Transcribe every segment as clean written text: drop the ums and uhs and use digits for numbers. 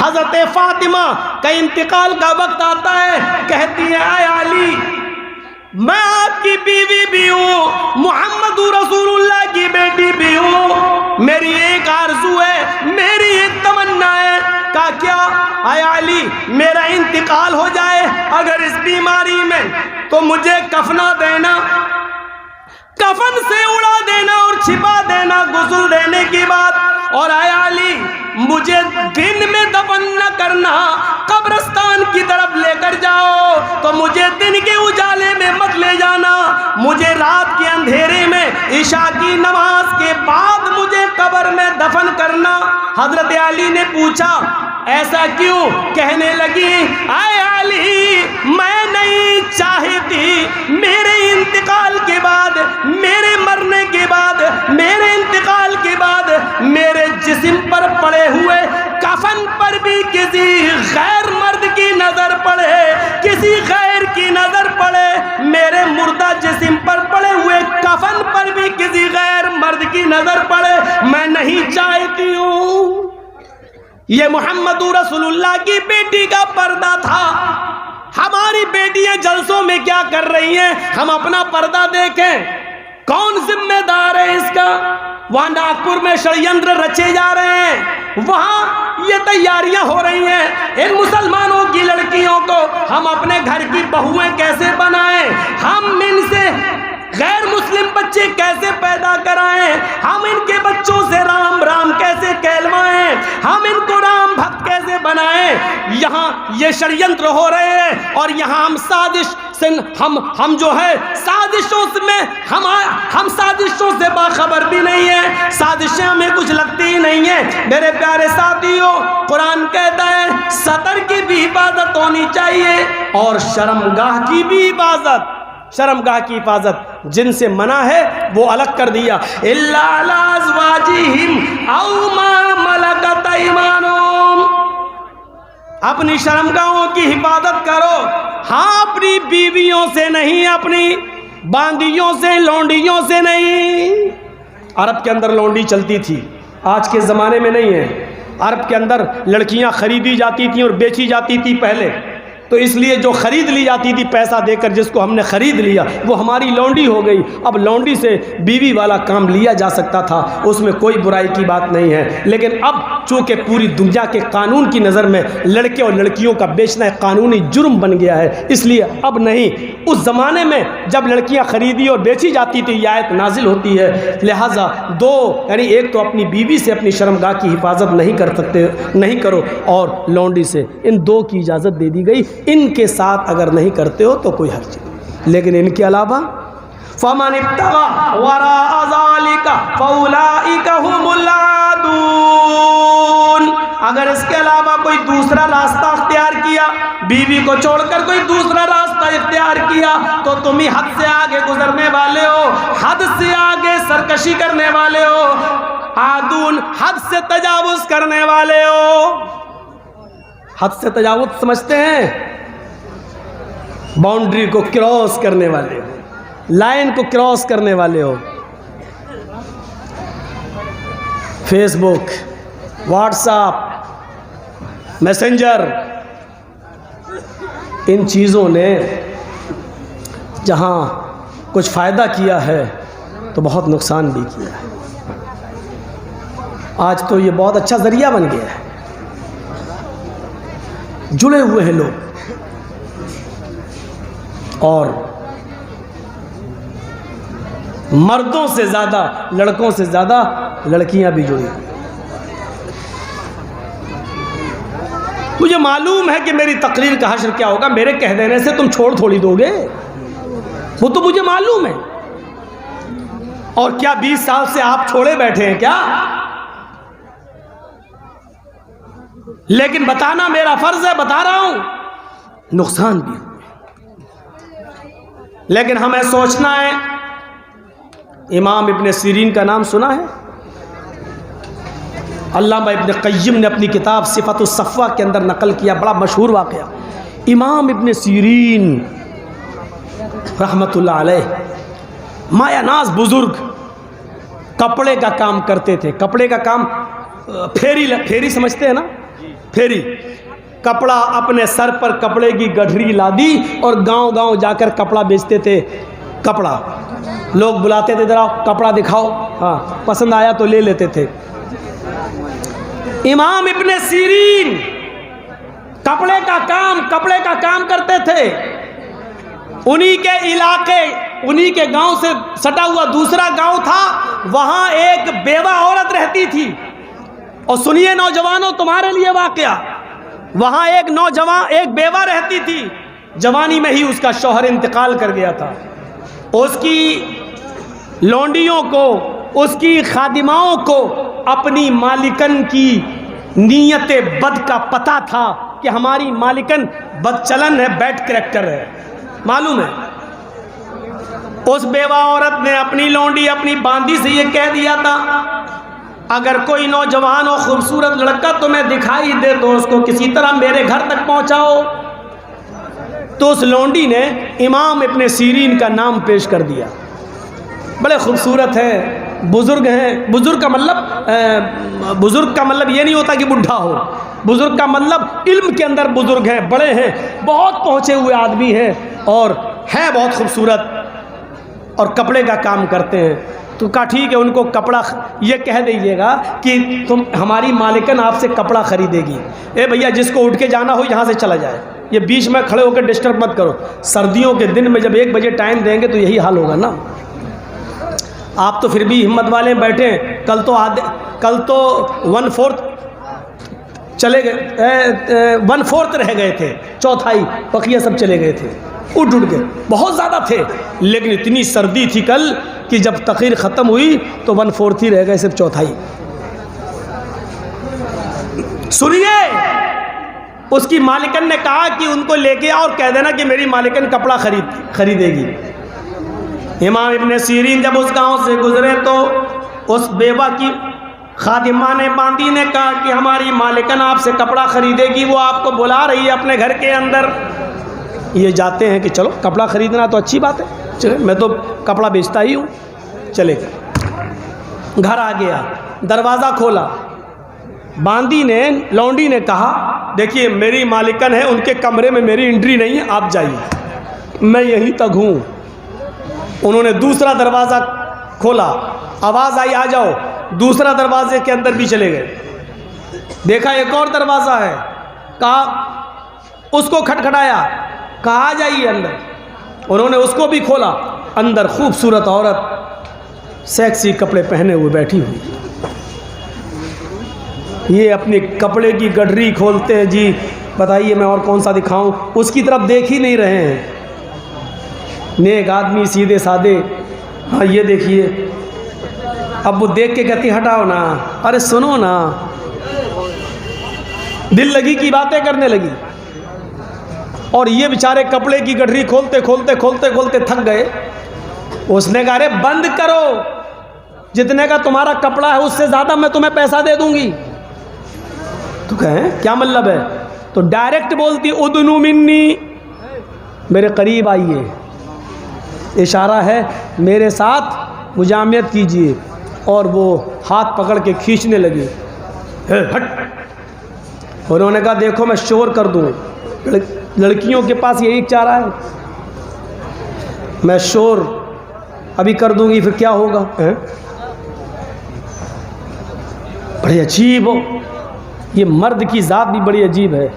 हजरत फातिमा का इंतकाल का वक्त आता है, कहती है आय अली, मैं आपकी बीवी भी हूँ, मोहम्मद रसूलुल्लाह की बेटी भी हूँ, मेरी एक आरज़ू है, मेरी एक तमन्ना है। का क्या? आय अली, मेरा इंतकाल हो जाए अगर इस बीमारी में, तो मुझे कफना देना, कफन से उड़ा देना और छिपा देना गुस्ल देने की बात। और आय अली, मुझे दिन में दफन न करना, कब्रिस्तान की तरफ लेकर जाओ तो मुझे दिन के उजाले में मत ले जाना, मुझे रात के अंधेरे में इशा की नमाज के बाद मुझे कब्र में दफन करना। हजरत अली ने पूछा ऐसा क्यों? कहने लगी आय अली, मैं नहीं चाहती मेरे इंतकाल के बाद, मेरे मरने के बाद, मेरे इंतकाल के बाद मेरे जिस्म पर पड़े हुए कफन पर भी किसी गैर मर्द की नजर पड़े, किसी गैर की नजर पड़े, मेरे मुर्दा जिस्म पर पड़े हुए कफन पर भी किसी गैर मर्द की नजर पड़े, मैं नहीं चाहती हूँ। ये मोहम्मद रसूलुल्लाह की बेटी का पर्दा था। हमारी बेटियां जलसों में क्या कर रही हैं, हम अपना पर्दा देखें, कौन जिम्मेदार है इसका? वहां नागपुर में षड्यंत्र रचे जा रहे हैं, वहां ये तैयारियां हो रही हैं, इन मुसलमानों की लड़कियों को हम अपने घर की बहुएं कैसे बनाएं, हम इनसे गैर मुस्लिम बच्चे कैसे पैदा कराएं, हम इनके बच्चों से राम राम कैसे कहलवाएं, हम इनको राम भक्त कैसे बनाएं। यहाँ ये षड्यंत्र हो रहे हैं और यहाँ हम साजिश से हम जो है साजिशों में हम साजिशों से बाखबर भी नहीं है, साजिशें हमें कुछ लगती ही नहीं है। मेरे प्यारे साथियों, कुरान कहता है सतर की भी हिफाजत होनी चाहिए और शर्मगाह की भी हिफाजत, शर्मगाह की हिफाजत जिनसे मना है वो अलग कर दिया। इल्ला अला अज़वाजिहिम औ मा मलकत अयमानुहुम, अपनी शर्मगाहों की हिफाजत करो, हाँ अपनी बीवियों से नहीं, अपनी बांदियों से, लौंडियों से नहीं। अरब के अंदर लौंडी चलती थी, आज के ज़माने में नहीं है। अरब के अंदर लड़कियां खरीदी जाती थी और बेची जाती थी पहले, तो इसलिए जो खरीद ली जाती थी पैसा देकर, जिसको हमने खरीद लिया वो हमारी लौंडी हो गई। अब लौंडी से बीवी वाला काम लिया जा सकता था, उसमें कोई बुराई की बात नहीं है, लेकिन अब चूँकि पूरी दुनिया के कानून की नज़र में लड़के और लड़कियों का बेचना एक कानूनी जुर्म बन गया है, इसलिए अब नहीं। उस ज़माने में जब लड़कियाँ खरीदी और बेची जाती थी ये आयत नाजिल होती है, लिहाजा दो यानी एक तो अपनी बीवी से अपनी शर्मगाह की हिफाजत नहीं कर सकते, नहीं करो, और लौंडी से, इन दो की इजाज़त दे दी गई। इनके साथ अगर नहीं करते हो तो कोई हर्ज नहीं, लेकिन इनके अलावा फमन इब्तगा वरा ज़ालिका फउलाइका हुमुल आदून, अगर इसके अलावा कोई दूसरा रास्ता इख्तियार किया, बीवी को छोड़कर कोई दूसरा रास्ता इख्तियार किया, तो तुम ही हद से आगे गुजरने वाले हो, हद से आगे सरकशी करने वाले हो, आदून हद से तजावुज करने वाले हो। हद से तजावुज समझते हैं? बाउंड्री को क्रॉस करने वाले हो, लाइन को क्रॉस करने वाले हो। फेसबुक, व्हाट्सएप, मैसेंजर, इन चीज़ों ने जहां कुछ फ़ायदा किया है तो बहुत नुकसान भी किया है। आज तो ये बहुत अच्छा ज़रिया बन गया है, जुड़े हुए हैं लोग, और मर्दों से ज़्यादा, लड़कों से ज़्यादा लड़कियां भी जुड़ी। मुझे मालूम है कि मेरी तकरीर का हश्र क्या होगा, मेरे कह देने से तुम छोड़ थोड़ी दोगे, वो तो मुझे मालूम है। और क्या 20 साल से आप छोड़े बैठे हैं क्या? लेकिन बताना मेरा फर्ज है, बता रहा हूं। नुकसान भी हुए, लेकिन हमें सोचना है। इमाम इब्न सीरीन का नाम सुना है? अल्लामा इब्न क़य्यिम ने अपनी किताब सिफ़तुस सफ़वा के अंदर नकल किया, बड़ा मशहूर वाक़या। इमाम इब्न सीरीन रहमतुल्लाह अलैह, मायानाज़ बुज़ुर्ग, कपड़े का काम करते थे। कपड़े का काम, फेरी समझते हैं ना, फेरी, कपड़ा अपने सर पर कपड़े की गठरी लादी और गांव-गांव जाकर कपड़ा बेचते थे। कपड़ा लोग बुलाते थे, जरा कपड़ा दिखाओ, हाँ पसंद आया तो ले लेते थे। इमाम इब्ने सीरीन कपड़े का काम करते थे। उन्हीं के इलाके, उन्हीं के गांव से सटा हुआ दूसरा गांव था, वहां एक बेवा औरत रहती थी। और सुनिए नौजवानों, तुम्हारे लिए वाकया, वहां एक बेवा रहती थी। जवानी में ही उसका शौहर इंतकाल कर गया था। उसकी लौंडियों को, उसकी खादिमाओं को अपनी मालिकन की नीयत बद का पता था कि हमारी मालिकन बदचलन है, बैड कैरेक्टर है, मालूम है। उस बेवा औरत ने अपनी लौंडी, अपनी बांदी से ये कह दिया था, अगर कोई नौजवान और खूबसूरत लड़का तुम्हें दिखाई दे तो उसको किसी तरह मेरे घर तक पहुंचाओ। तो उस लौंडी ने इमाम इब्ने सीरीन का नाम पेश कर दिया। बड़े खूबसूरत हैं, बुजुर्ग हैं। बुजुर्ग का मतलब ये नहीं होता कि बुढ़ा हो। बुजुर्ग का मतलब इल्म के अंदर बुजुर्ग हैं, बड़े हैं, बहुत पहुँचे हुए आदमी हैं और हैं बहुत खूबसूरत और कपड़े का काम करते हैं। तो कहा ठीक है, उनको कपड़ा ये कह दीजिएगा कि तुम, हमारी मालिकन आपसे कपड़ा खरीदेगी। ए भैया, जिसको उठ के जाना हो यहाँ से चला जाए, ये बीच में खड़े होकर डिस्टर्ब मत करो। सर्दियों के दिन में जब 1 बजे टाइम देंगे तो यही हाल होगा ना। आप तो फिर भी हिम्मत वाले बैठे, कल तो 1/4 चले गए, 1/4 रह गए थे, चौथाई बकिया सब चले गए थे, उठ के बहुत ज़्यादा थे। लेकिन इतनी सर्दी थी कल कि जब तक़रीर ख़त्म हुई तो 1/4 ही रह गए, सिर्फ चौथाई। सुनिए, उसकी मालिकन ने कहा कि उनको लेके आओ और कह देना कि मेरी मालिकन कपड़ा खरीदेगी। इमाम इब्ने सीरीन जब उस गांव से गुजरे तो उस बेवा की खादिमा ने, बांदी ने कहा कि हमारी मालिकन आपसे कपड़ा खरीदेगी, वो आपको बुला रही है अपने घर के अंदर। ये जाते हैं कि चलो कपड़ा खरीदना तो अच्छी बात है, चलो मैं तो कपड़ा बेचता ही हूँ, चले गए। घर आ गया, दरवाज़ा खोला, बांदी ने, लौंडी ने कहा देखिए मेरी मालिकन है, उनके कमरे में मेरी एंट्री नहीं है, आप जाइए, मैं यहीं तक हूँ। उन्होंने दूसरा दरवाज़ा खोला, आवाज़ आई आ जाओ, दूसरा दरवाजे के अंदर भी चले गए। देखा एक और दरवाज़ा है, कहा उसको खटखटाया, कहा जाइए अंदर। उन्होंने उसको भी खोला, अंदर खूबसूरत औरत सेक्सी कपड़े पहने हुए बैठी हुई। ये अपने कपड़े की गठरी खोलते हैं, जी बताइए मैं और कौन सा दिखाऊं, उसकी तरफ देख ही नहीं रहे हैं। नेक आदमी सीधे साधे, हाँ ये देखिए। अब वो देख के कहती हटाओ ना, अरे सुनो ना, दिल लगी की बातें करने लगी। और ये बेचारे कपड़े की गठरी खोलते खोलते खोलते खोलते थक गए। उसने कहा अरे बंद करो, जितने का तुम्हारा कपड़ा है उससे ज़्यादा मैं तुम्हें पैसा दे दूंगी। तो कहें क्या मतलब है? तो डायरेक्ट बोलती उदनु मिन्नी, मेरे करीब आइए, इशारा है मेरे साथ मुजामियत कीजिए। और वो हाथ पकड़ के खींचने लगी, हट। उन्होंने कहा देखो मैं शोर कर दूँ, लड़कियों के पास यही चारा है, मैं शोर अभी कर दूंगी फिर क्या होगा? बड़ी अजीब हो, ये मर्द की ज़ात भी बड़ी अजीब है।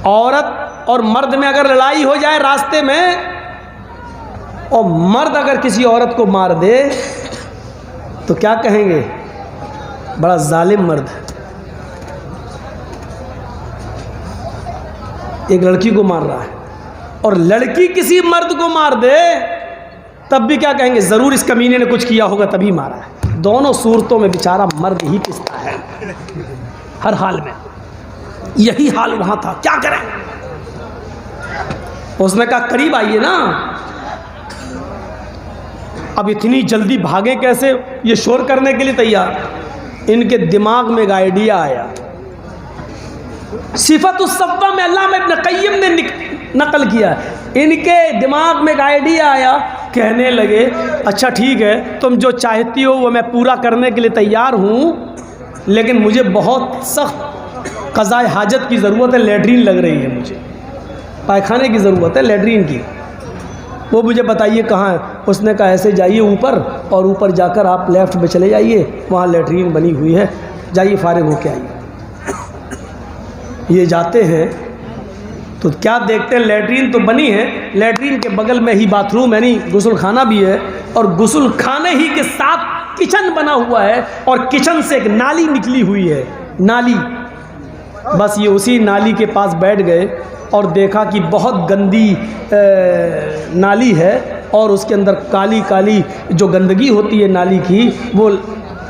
औरत और मर्द में अगर लड़ाई हो जाए रास्ते में, और मर्द अगर किसी औरत को मार दे तो क्या कहेंगे? बड़ा जालिम मर्द है। एक लड़की को मार रहा है और लड़की किसी मर्द को मार दे तब भी क्या कहेंगे? ज़रूर इस कमीने ने कुछ किया होगा तभी मारा है। दोनों सूरतों में बेचारा मर्द ही पिसता है, हर हाल में। यही हाल वहाँ था, क्या करें? उसने कहा करीब आइए ना। अब इतनी जल्दी भागे कैसे? ये शोर करने के लिए तैयार। इनके दिमाग में एक आइडिया आया। सिफत उस सफ़ा में अल्लामा इब्न क़य्यिम ने नकल किया। इनके दिमाग में एक आइडिया आया, कहने लगे अच्छा ठीक है, तुम जो चाहती हो वो मैं पूरा करने के लिए तैयार हूँ, लेकिन मुझे बहुत सख्त क़ज़ाए हाजत की ज़रूरत है, लैट्रीन लग रही है, मुझे पायखाने की ज़रूरत है, लैट्रीन की। वो मुझे बताइए कहाँ है। उसने कहा ऐसे जाइए ऊपर, और ऊपर जाकर आप लेफ़्ट में चले जाइए, वहाँ लैट्रीन बनी हुई है, जाइए फ़ारिग होके आइए। ये जाते हैं तो क्या देखते हैं, लैट्रीन तो बनी है, लैट्रीन के बगल में ही बाथरूम यानी गुस्ल खाना भी है, और गुस्ल खाने ही के साथ किचन बना हुआ है, और किचन से एक नाली निकली हुई है, नाली। बस ये उसी नाली के पास बैठ गए और देखा कि बहुत गंदी नाली है, और उसके अंदर काली काली जो गंदगी होती है नाली की, वो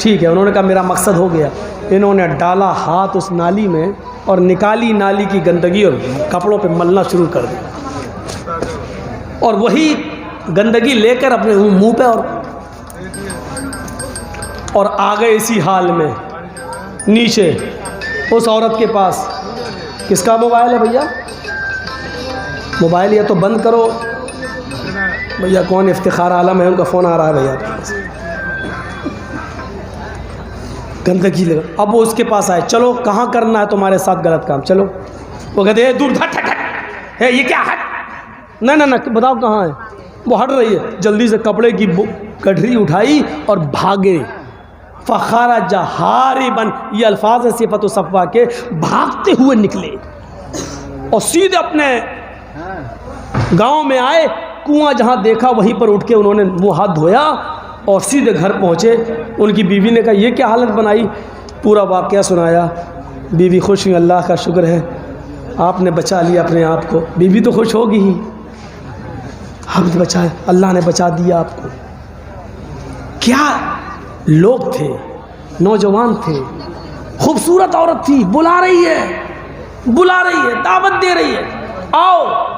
ठीक है। उन्होंने कहा मेरा मकसद हो गया। इन्होंने डाला हाथ उस नाली में और निकाली नाली की गंदगी और कपड़ों पे मलना शुरू कर दिया, और वही गंदगी लेकर अपने मुंह पे और आ गए इसी हाल में नीचे उस औरत के पास। किसका मोबाइल है भैया? मोबाइल या तो बंद करो भैया। कौन? इफ्तिखार आलम है, उनका फ़ोन आ रहा है भैया आपके पास। गंदगी लगा। अब वो उसके पास आए, चलो कहाँ करना है तुम्हारे साथ गलत काम, चलो। वो कहते दूर हट हट हट, ये क्या हट, ना ना ना बताओ कहाँ है। वो हट रही है, जल्दी से कपड़े की गठरी उठाई और भागे। फ़खारा जहारिबन, ये अल्फाज है सिफत सफ़वा के, भागते हुए निकले और सीधे अपने गांव में आए। कुआं जहां देखा वहीं पर उठ के उन्होंने मुँह हाथ धोया और सीधे घर पहुँचे। उनकी बीवी ने कहा ये क्या हालत बनाई, पूरा वाक़या सुनाया। बीवी खुश हुई, अल्लाह का शुक्र है आपने बचा लिया अपने आप को। बीवी तो खुश होगी ही, आपने बचाया, अल्लाह ने बचा दिया आपको। क्या लोग थे, नौजवान थे, खूबसूरत औरत थी, बुला रही है, दावत दे रही है, आओ।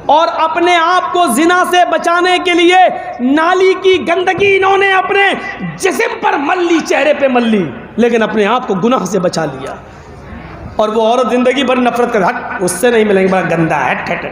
और अपने आप को जिना से बचाने के लिए नाली की गंदगी इन्होंने अपने जिस्म पर मल ली, चेहरे पे मल ली, लेकिन अपने आप को गुनाह से बचा लिया। और वो औरत जिंदगी भर नफरत कर, हट उससे नहीं मिलेंगे, बड़ा गंदा है, हट हट।